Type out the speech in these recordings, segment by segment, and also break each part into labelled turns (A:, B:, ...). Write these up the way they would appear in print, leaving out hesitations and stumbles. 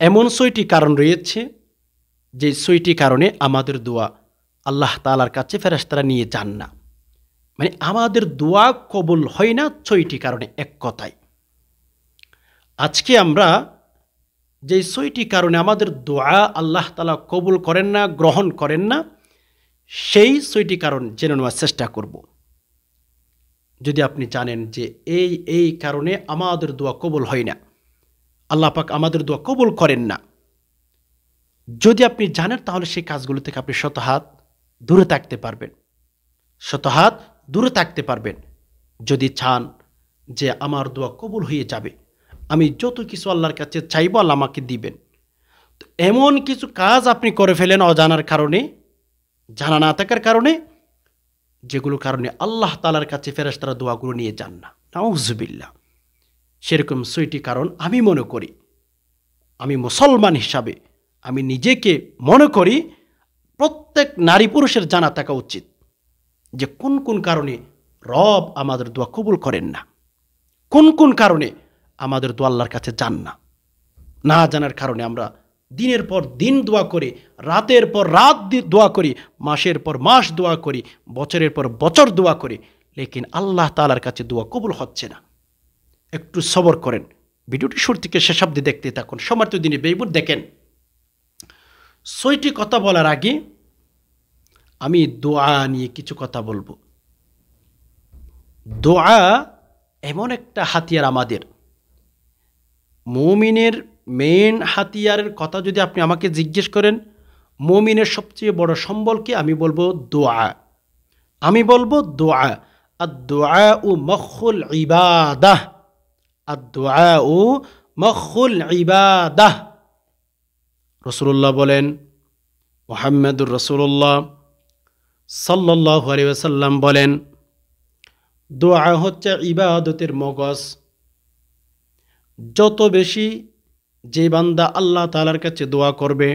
A: এমন 6টি কারণ রয়েছে যে 6টি কারণে আমাদের দোয়া আল্লাহ তাআলার কাছে ফেরেশতারা নিয়ে যান না। মানে আমাদের দোয়া কবুল হয় না 6টি কারণে, এক কথায়। আজকে আমরা যে 6টি কারণে আমাদের দোয়া আল্লাহ তাআলা কবুল করেন না, গ্রহণ করেন না, সেই 6টি কারণ জেনে নেওয়ার চেষ্টা করব। যদি আপনি জানেন যে এই কারণে আমাদের দোয়া কবুল হয় না, আল্লাহ পাক আমাদের দোয়া কবুল করেন না, যদি আপনি জানেন, তাহলে সেই কাজগুলো থেকে আপনি শতহাত দূরে থাকতে পারবেন, শতহাত দূরে থাকতে পারবেন। যদি চান যে আমার দোয়া কবুল হয়ে যাবে, আমি যত কিছু আল্লাহর কাছে চাইবো আল্লাহ আমাকে দিবেন, তো এমন কিছু কাজ আপনি করে ফেলেন অজানার কারণে, জানা না থাকার কারণে, যেগুলো কারণে আল্লাহ তাআলার কাছে ফেরেশতারা দোয়াগুলো নিয়ে যান না। নাউজুবিল্লাহ। সেরকম 6টি কারণ আমি মনে করি, আমি মুসলমান হিসাবে আমি নিজেকে মনে করি প্রত্যেক নারী পুরুষের জানা থাকা উচিত যে কোন কোন কারণে রব আমাদের দোয়া কবুল করেন না, কোন কোন কারণে আমাদের দোয়া আল্লাহর কাছে যান না। না জানার কারণে আমরা দিনের পর দিন দোয়া করি, রাতের পর রাত দোয়া করি, মাসের পর মাস দোয়া করি, বছরের পর বছর দোয়া করি, লেকিন আল্লাহ তাআলার কাছে দোয়া কবুল হচ্ছে না। একটু সবর করেন, ভিডিওটি শুরু থেকে শেষ অবধি দেখতে থাকুন। সম্মানিত দিনী বেইবুর, দেখেন 6টি কথা বলার আগে আমি দোয়া নিয়ে কিছু কথা বলবো। দোয়া এমন একটা হাতিয়ার, আমাদের মুমিনের মেন হাতিয়ারের কথা যদি আপনি আমাকে জিজ্ঞেস করেন, মুমিনের সবচেয়ে বড় সম্বল কি, আমি বলবো দোয়া। আমি বলবো দোয়া। আদ-দুআউ মখুল ইবাদাহ, আদ-দুআউ মখুল ইবাদাহ। রাসূলুল্লাহ বলেন, মুহাম্মাদুর রাসূলুল্লাহ সাল্লাল্লাহু আলাইহি ওয়াসাল্লাম বলেন, দোয়া হচ্ছে ইবাদতের মগজ। যত বেশি যে বান্দা আল্লাহ তাআলার কাছে দোয়া করবে,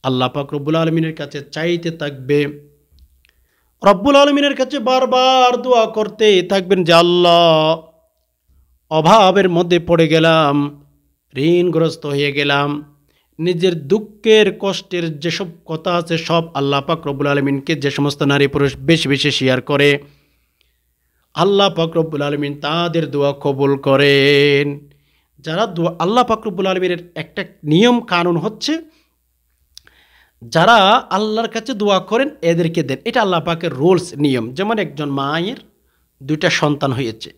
A: আল্লাহ পাক রব্বুল আলামিনের কাছে চাইতে থাকবে, রব্বুল আলামিনের কাছে বারবার দোয়া করতে থাকবেন যে আল্লাহ, অভাবের মধ্যে পড়ে গেলাম, ঋণগ্রস্ত হয়ে গেলাম, নিজের দুঃখের কষ্টের যেসব কথা আছে সব আল্লাহ পাক রব্বুল আলামিনকে যে সমস্ত নারী পুরুষ বেশি বেশি শেয়ার করে, আল্লাহ পাক রব্বুল আলামিন তাদের দোয়া কবুল করেন। যারা দোয়া, আল্লাহ পাক রব্বুল আলামিনের একটা নিয়ম কানুন হচ্ছে, যারা আল্লাহর কাছে দোয়া করেন এদেরকে দেন, এটা আল্লাহ পাকের রুলস নিয়ম। যেমন একজন মায়ের 2টা সন্তান হয়েছে,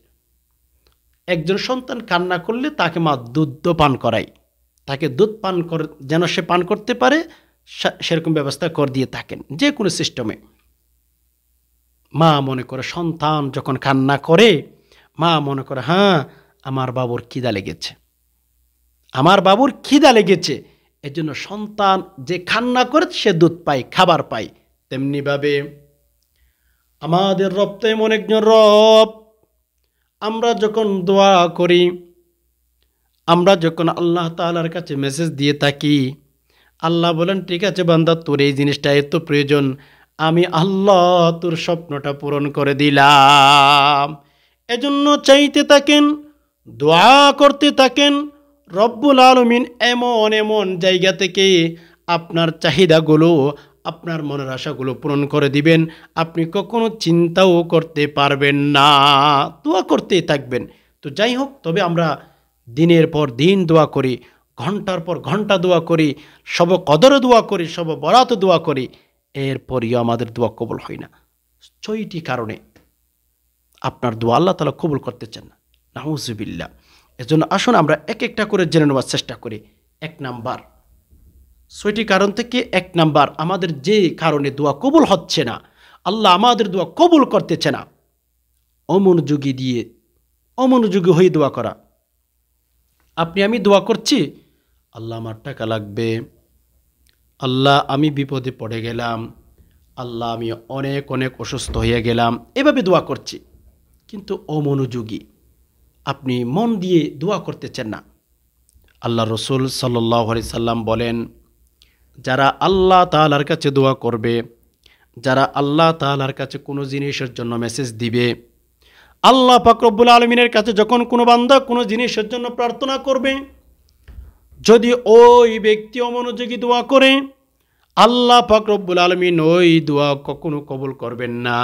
A: একজন সন্তান কান্না করলে তাকে মা দুধ পান করায়, তাকে দুধ পান করে যেন সে পান করতে পারে সেরকম ব্যবস্থা করে দিয়ে থাকেন যে কোনো সিস্টেমে। মা মনে করে সন্তান যখন কান্না করে, মা মনে করে হ্যাঁ আমার বাবুর খিদা লেগেছে, আমার বাবুর খিদা লেগেছে, এজন্য সন্তান যে কান্না করে সে দুধ পায়, খাবার পায়। তেমনিভাবে আমাদের রব তো এমন একজন রব, আমরা যখন দোয়া করি, আমরা যখন আল্লাহ তাআলার কাছে মেসেজ দিয়ে থাকি, আল্লাহ বলেন ঠিক আছে বান্দা, তোর এই জিনিসটা এত প্রয়োজন, আমি আল্লাহ তোর স্বপ্নটা পূরণ করে দিলাম। এজন্য চাইতে থাকেন, দোয়া করতে থাকেন, রব্বুল আলামিন এমন এমন জায়গা থেকে আপনার চাহিদাগুলো, আপনার মনের আশাগুলো পূরণ করে দিবেন, আপনি কখনো চিন্তাও করতে পারবেন না। দোয়া করতেই থাকবেন। তো যাই হোক, তবে আমরা দিনের পর দিন দোয়া করি, ঘন্টার পর ঘন্টা দোয়া করি, সব কদরে দোয়া করি, সব বরাতে দোয়া করি, এরপরই আমাদের দোয়া কবুল হয় না। 6টি কারণে আপনার দোয়া আল্লাহ তাআলা কবুল করতে চান না। নাউজুবিল্লাহ। এজন্য আসুন আমরা এক একটা করে জেনে নেওয়ার চেষ্টা করি। 1 নাম্বার, 6টি কারণ থেকে 1 নাম্বার, আমাদের যে কারণে দোয়া কবুল হচ্ছে না, আল্লাহ আমাদের দোয়া কবুল করতেছে না, অমনোযোগী হয়ে দোয়া করা। আপনি আমি দোয়া করছি, আল্লাহ আমার টাকা লাগবে, আল্লাহ আমি বিপদে পড়ে গেলাম, আল্লাহ আমি অনেক অনেক অসুস্থ হয়ে গেলাম, এভাবে দোয়া করছি, কিন্তু অমনোযোগী, আপনি মন দিয়ে দোয়া করতেছেন না। আল্লাহ রসুল সাল্লাল্লাহু আলাইহি সাল্লাম বলেন, যারা আল্লাহ তাআলার কাছে দোয়া করবে, যারা আল্লাহ তাআলার কাছে কোনো জিনিসের জন্য মেসেজ দিবে, আল্লাহ পাক রব্বুল আলামিনের কাছে যখন কোনো বান্দা কোনো জিনিসের জন্য প্রার্থনা করবে, যদি ওই ব্যক্তি অমনোযোগী দোয়া করে, আল্লাহ পাক রব্বুল আলামিন ওই দোয়া কখনো কবুল করবেন না,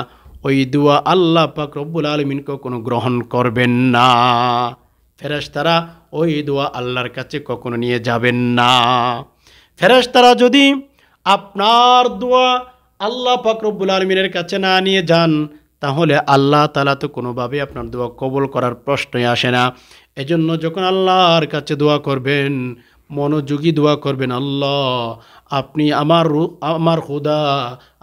A: ওই দোয়া আল্লাহ পাক রব্বুল আলামিন কখনো গ্রহণ করবেন না। ফেরেশতারা ওই দোয়া আল্লাহর কাছে কখনো নিয়ে যাবেন না। ফেরেশতারা যদি আপনার দোয়া আল্লাহ পাক রব্বুল আলামিনের কাছে না নিয়ে যান, তাহলে আল্লাহ তাআলা তো কোনোভাবে আপনার দোয়া কবুল করার প্রশ্নই আসে না। এজন্য যখন আল্লাহর কাছে দোয়া করবেন, মনোযোগী দোয়া করবেন, আল্লাহ আপনি আমার খোদা,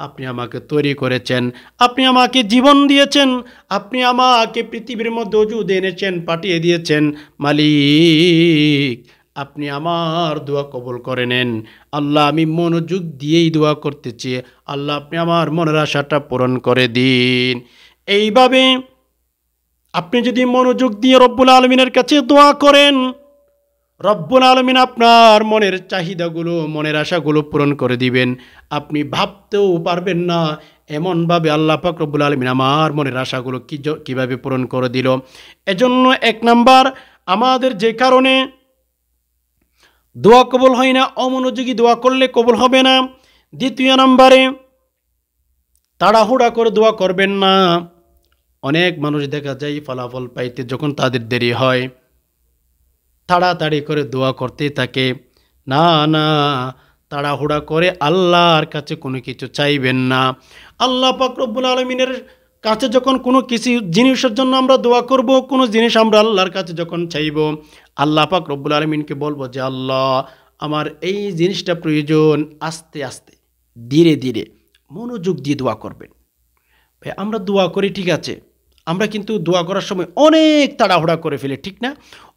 A: আপনি আমাকে তৈরি করেছেন, আপনি আমাকে জীবন দিয়েছেন, আপনি আমাকে পৃথিবীর মধ্যে ওজুদ এনেছেন, পাঠিয়ে দিয়েছেন, মালিক আপনি আমার দোয়া কবুল করে নেন। আল্লাহ আমি মনোযোগ দিয়েই দোয়া করতেছি, আল্লাহ আপনি আমার মনের আশাটা পূরণ করে দিন। এইভাবে আপনি যদি মনোযোগ দিয়ে রব্বুল আলামিনের কাছে দোয়া করেন, রব্বুল আলামিন আপনার মনের চাহিদাগুলো, মনের আশাগুলো পূরণ করে দিবেন। আপনি ভাবতেও পারবেন না এমনভাবে আল্লাহ পাক রব্বুল আলামিন আমার মনের আশাগুলো কীভাবে পূরণ করে দিল। এজন্য এক নাম্বার আমাদের যে কারণে দোয়া কবুল হয় না, অমনোযোগী দোয়া করলে কবুল হবে না। দ্বিতীয় নাম্বারে তাড়াহুড়া করে দোয়া করবেন না। অনেক মানুষ দেখা যায় ফলাফল পাইতে যখন তাদের দেরি হয়, তাড়াতাড়ি করে দোয়া করতে থাকে। না না, তাড়াহুড়া করে আল্লাহর কাছে কোনো কিছু চাইবেন না। আল্লাহ পাক রব্বুল আলামিনের কাছে যখন কোনো কিছু জিনিসের জন্য আমরা দোয়া করব, কোনো জিনিস আমরা আল্লাহর কাছে যখন চাইব, আল্লাহ পাক রব্বুল আলামিনকে বলবো যে আল্লাহ আমার এই জিনিসটা প্রয়োজন, আস্তে আস্তে ধীরে ধীরে মনোযোগ দিয়ে দোয়া করবেন। ভাই আমরা দোয়া করি ঠিক আছে, আমরা কিন্তু দোয়া করার সময় অনেক তাড়াহুড়া করে ফেলি, ঠিক না?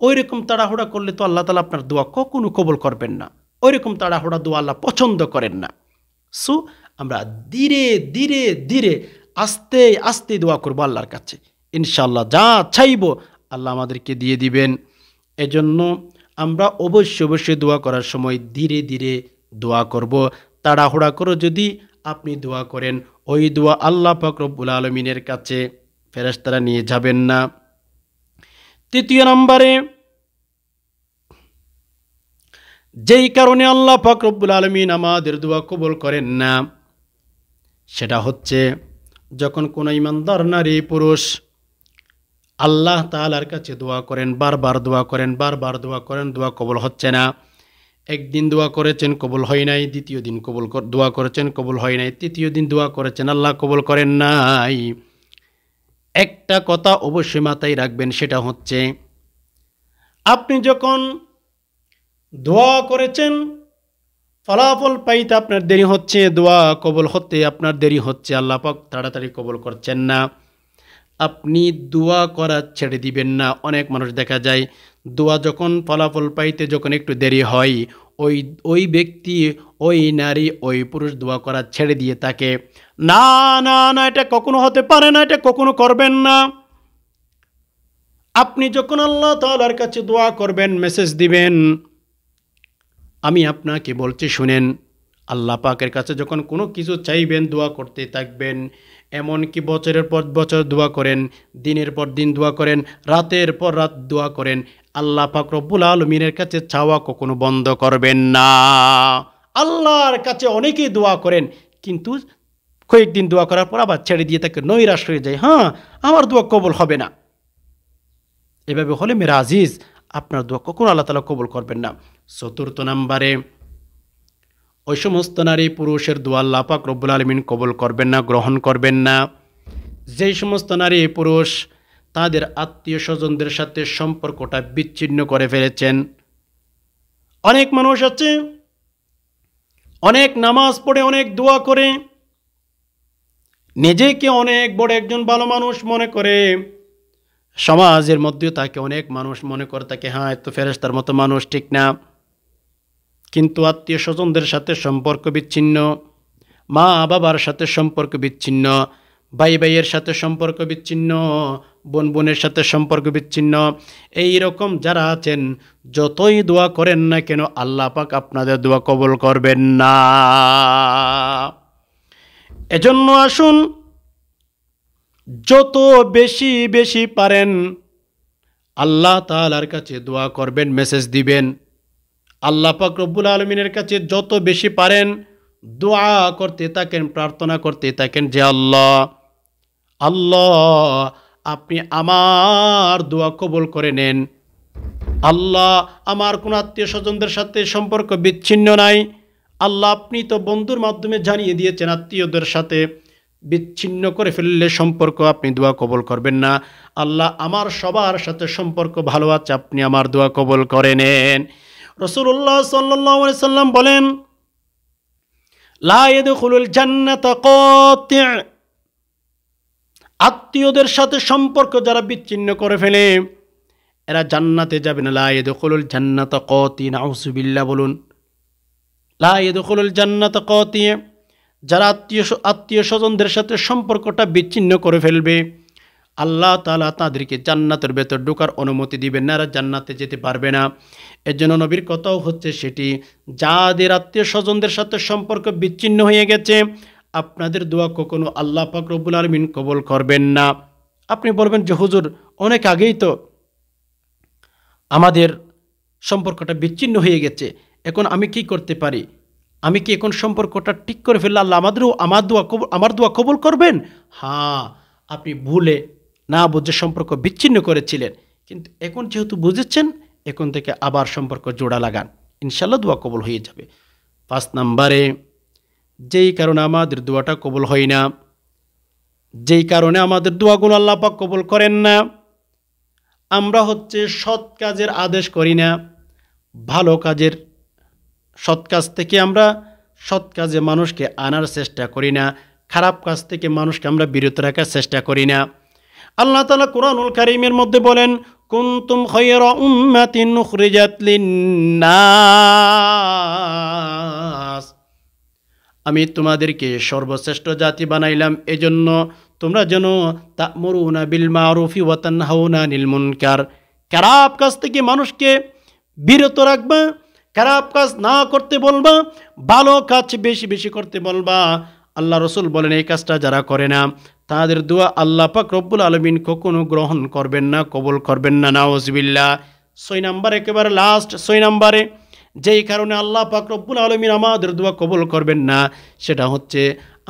A: ওই রকম তাড়াহুড়া করলে তো আল্লাহ তাআলা আপনার দোয়া কখনো কবুল করবেন না। ওই রকম তাড়াহুড়া দোয়া আল্লাহ পছন্দ করেন না। সো আমরা ধীরে ধীরে ধীরে আস্তে আস্তে দোয়া করবো আল্লাহর কাছে, ইনশাআল্লাহ যা চাইব আল্লাহ আমাদেরকে দিয়ে দিবেন। এজন্য আমরা অবশ্যই দোয়া করার সময় ধীরে ধীরে দোয়া করব। তাড়াহুড়া করে যদি আপনি দোয়া করেন, ওই দোয়া আল্লাহ পাক রব্বুল আলামিনের কাছে ফেরেশতারা নিয়ে যাবেন না। তৃতীয় নম্বরে যেই কারণে আল্লাহ পাক রব্বুল আলামিন আমাদের দোয়া কবুল করেন না, সেটা হচ্ছে যখন কোনো ইমানদার নারী পুরুষ আল্লাহ তাআলার কাছে দোয়া করেন, বারবার দোয়া করেন, বারবার দোয়া করেন, দোয়া কবুল হচ্ছে না। একদিন দোয়া করেছেন কবুল হয় নাই, দ্বিতীয় দিন দোয়া করেছেন কবুল হয় নাই, তৃতীয় দিন দোয়া করেছেন আল্লাহ কবুল করেন নাই। একটা কথা অবশ্যই মাথায় রাখবেন, সেটা হচ্ছে আপনি যখন দোয়া করেছেন ফলাফল পাইতে আপনার দেরি হচ্ছে, দোয়া কবুল হতে আপনার দেরি হচ্ছে, আল্লাহ পাক তাড়াতাড়ি কবুল করছেন না, আপনি দোয়া করা ছেড়ে দিবেন না। অনেক মানুষ দেখা যায় দোয়া যখন ফলাফল পাইতে যখন একটু দেরি হয়, ওই ব্যক্তি, ওই নারী, ওই পুরুষ দোয়া করা ছেড়ে দিয়ে থাকে। না না না, এটা কখনো হতে পারে না, এটা কখনো করবেন না। আপনি যখন আল্লাহ তাআলার কাছে দোয়া করবেন, মেসেজ দিবেন, আমি আপনাকে বলছি শুনেন, আল্লাহ পাকের কাছে যখন কোনো কিছু চাইবেন দোয়া করতে থাকবেন। এমনকি বছরের পর বছর দোয়া করেন, দিনের পর দিন দোয়া করেন, রাতের পর রাত দোয়া করেন, আল্লাহ পাক রব্বুল আলামিনের কাছে চাওয়া কখনো বন্ধ করবেন না। আল্লাহর কাছে অনেকেই দোয়া করেন, কিন্তু কয়েকদিন দোয়া করার পর আবার ছেড়ে দিয়ে তাকে নৈরাশ হয়ে যায়, হ্যাঁ আমার দোয়া কবুল হবে না। এভাবে হলে মেরা আজিজ আপনার দোয়া কখনো আল্লাহ তাআলা কবুল করবেন না। চতুর্থ নম্বরে ওই সমস্ত নারী পুরুষের দোয়া আল্লাহ পাক রব্বুল আলামিন কবুল করবেন না, গ্রহণ করবেন না, যেই সমস্ত নারী পুরুষ তাদের আত্মীয় স্বজনদের সাথে সম্পর্কটা বিচ্ছিন্ন করে ফেলেছেন। অনেক মানুষ আছে অনেক নামাজ পড়ে, অনেক দোয়া করে, নিজেকে অনেক বড় একজন ভালো মানুষ মনে করে, সমাজের মধ্যে তাকে অনেক মানুষ মনে করে তাকে, হ্যাঁ এত ফেরেশতার মতো মানুষ, ঠিক না? কিন্তু আত্মীয় স্বজনদের সাথে সম্পর্ক বিচ্ছিন্ন, মা বাবার সাথে সম্পর্ক বিচ্ছিন্ন, ভাই ভাইয়ের সাথে সম্পর্ক বিচ্ছিন্ন, বোন বোনের সাথে সম্পর্ক বিচ্ছিন্ন। এই রকম যারা আছেন যতই দোয়া করেন না কেন আল্লাহ পাক আপনাদের দোয়া কবুল করবেন না। এজন্য আসুন যত বেশি বেশি পারেন আল্লাহ তাআলার কাছে দোয়া করবেন, মেসেজ দিবেন, আল্লাহ পাক রব্বুল আলমিনের কাছে যত বেশি পারেন দোয়া করতে থাকেন, প্রার্থনা করতে থাকেন যে আল্লাহ আল্লাহ আপনি আমার দোয়া কবুল করে নেন। আল্লাহ আমার কোনো আত্মীয় স্বজনদের সাথে সম্পর্ক বিচ্ছিন্ন নাই। আল্লাহ আপনি তো বন্ধুর মাধ্যমে জানিয়ে দিয়েছেন আত্মীয়দের সাথে বিচ্ছিন্ন করে ফেললে সম্পর্ক আপনি দোয়া কবুল করবেন না। আল্লাহ আমার সবার সাথে সম্পর্ক ভালো আছে, আপনি আমার দোয়া কবুল করে নেন। রাসূলুল্লাহ সাল্লাল্লাহু আলাইহি সাল্লাম বলেন, লা ইয়াদখুলুল জান্নাতা কাতি', আত্মীয়দের সাথে সম্পর্ক যারা বিচ্ছিন্ন করে ফেলে এরা জান্নাতে যাবে না। লা ইয়াদখুলুল জান্নাতা কাতি', নাউযুবিল্লাহ বলুন। লা ইয়াদখুলুল জান্নাতা কাতি', যারা আত্মীয় স্বজনদের সাথে সম্পর্কটা বিচ্ছিন্ন করে ফেলবে আল্লাহ তাআলা তাদেরকে জান্নাতের ভেতর ঢোকার অনুমতি দিবেন না, এরা জান্নাতে যেতে পারবে না। এর জন্য নবীর কথাও হচ্ছে সেটি, যাদের আত্মীয় স্বজনদের সাথে সম্পর্ক বিচ্ছিন্ন হয়ে গেছে আপনাদের দোয়া কখনো আল্লাহ পাক রব্বুল আলামিন কবুল করবেন না। আপনি বলবেন যে হুজুর অনেক আগেই তো আমাদের সম্পর্কটা বিচ্ছিন্ন হয়ে গেছে, এখন আমি কি করতে পারি? আমি কি এখন সম্পর্কটা ঠিক করে ফেললে আল্লাহ আমার দোয়া কবুল করবেন? হ্যাঁ, আপনি ভুলে না বুঝে সম্পর্ক বিচ্ছিন্ন করেছিলেন, কিন্তু এখন যেহেতু বুঝেছেন এখন থেকে আবার সম্পর্ক জোড়া লাগান, ইনশাল্লাহ দোয়া কবুল হয়ে যাবে। 5 নম্বরে যেই কারণে আমাদের দোয়াটা কবুল হয় না, যেই কারণে আমাদের দোয়াগুলো আল্লাহ পাক কবুল করেন না, আমরা হচ্ছে সৎ কাজের আদেশ করি না, ভালো কাজের সৎ কাজ থেকে আমরা সৎ কাজে মানুষকে আনার চেষ্টা করি না, খারাপ কাজ থেকে মানুষকে আমরা বিরত রাখার চেষ্টা করি না। আল্লাহ তাআলা কুরআনুল কারীমের মধ্যে বলেন, কুনতুম খায়রা উম্মাতিন উখরিজাত লিন-নাস, আমি তোমাদেরকে সর্বশ্রেষ্ঠ জাতি বানাইলাম এজন্য তোমরা যেন তা'মুরুনা বিল মারুফি ওয়া তানহাউনা আনিল মুনকার, খারাপ কাজ থেকে মানুষকে বিরত রাখবা, খারাপ কাজ না করতে বলবা, ভালো কাজ বেশি বেশি করতে বলবা। আল্লাহ রসুল বলেন এই কাজটা যারা করে না তাদের দোয়া আল্লাহ পাক রব্বুল আলামিন কখনো গ্রহণ করবেন না, কবুল করবেন না, নাউযুবিল্লাহ। 6 নম্বর, একেবারে লাস্ট 6 নম্বরে যেই কারণে আল্লাহ পাক রব্বুল আলামিন আমাদের দোয়া কবুল করবেন না সেটা হচ্ছে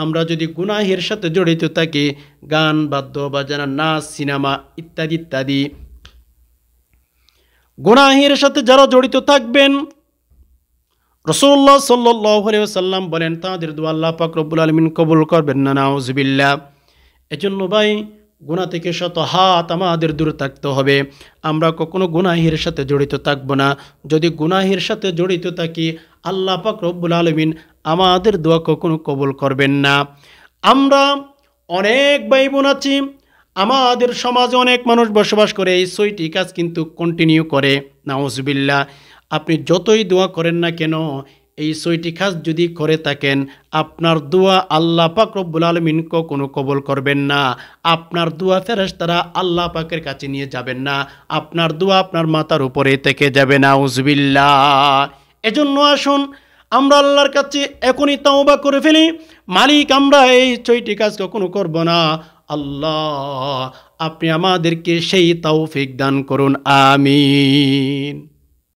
A: আমরা যদি গুনাহের সাথে জড়িত থাকি, গান বাদ্য বাজনা নাচ সিনেমা ইত্যাদি ইত্যাদি গুনাহের সাথে যারা জড়িত থাকবেন রাসূলুল্লাহ সাল্লাল্লাহু আলাইহি ওয়াসাল্লাম বলেন তাদের দোয়া আল্লাহ পাক রব্বুল আলামিন কবুল করবেন না, নাউযুবিল্লাহ। এজন্য ভাই গুনাহ থেকে শত হাত আমাদের দূরে থাকতে হবে, আমরা কখনো গুনাহের সাথে জড়িত থাকব না। যদি গুনাহের সাথে জড়িত থাকি আল্লাহ পাক রব্বুল আলামিন আমাদের দোয়া কখনো কবুল করবেন না। আমরা অনেক ভাই বোন আছি, আমাদের সমাজে অনেক মানুষ বসবাস করে এই 6টি কাজ কিন্তু কন্টিনিউ করে, নাউযুবিল্লাহ। আপনি যতই দোয়া করেন না কেন এই 6টি কাজ যদি করে থাকেন আপনার দোয়া আল্লাহ পাক রব্বুল আলামিন কখনো কবুল করবেন না। আপনার দোয়া ফেরেশতারা আল্লাহ পাকের কাছে নিয়ে যাবেন না, আপনার দোয়া আপনার মাথার উপরে থেকে যাবে, নাউযুবিল্লাহ। এজন্য আসুন আমরা আল্লাহর কাছে এখনই তাওবা করে ফেলি, মালিক আমরা এই 6টি কাজ কখনো করব না। আল্লাহ আপনি আমাদেরকে সেই তৌফিক দান করুন, আমিন।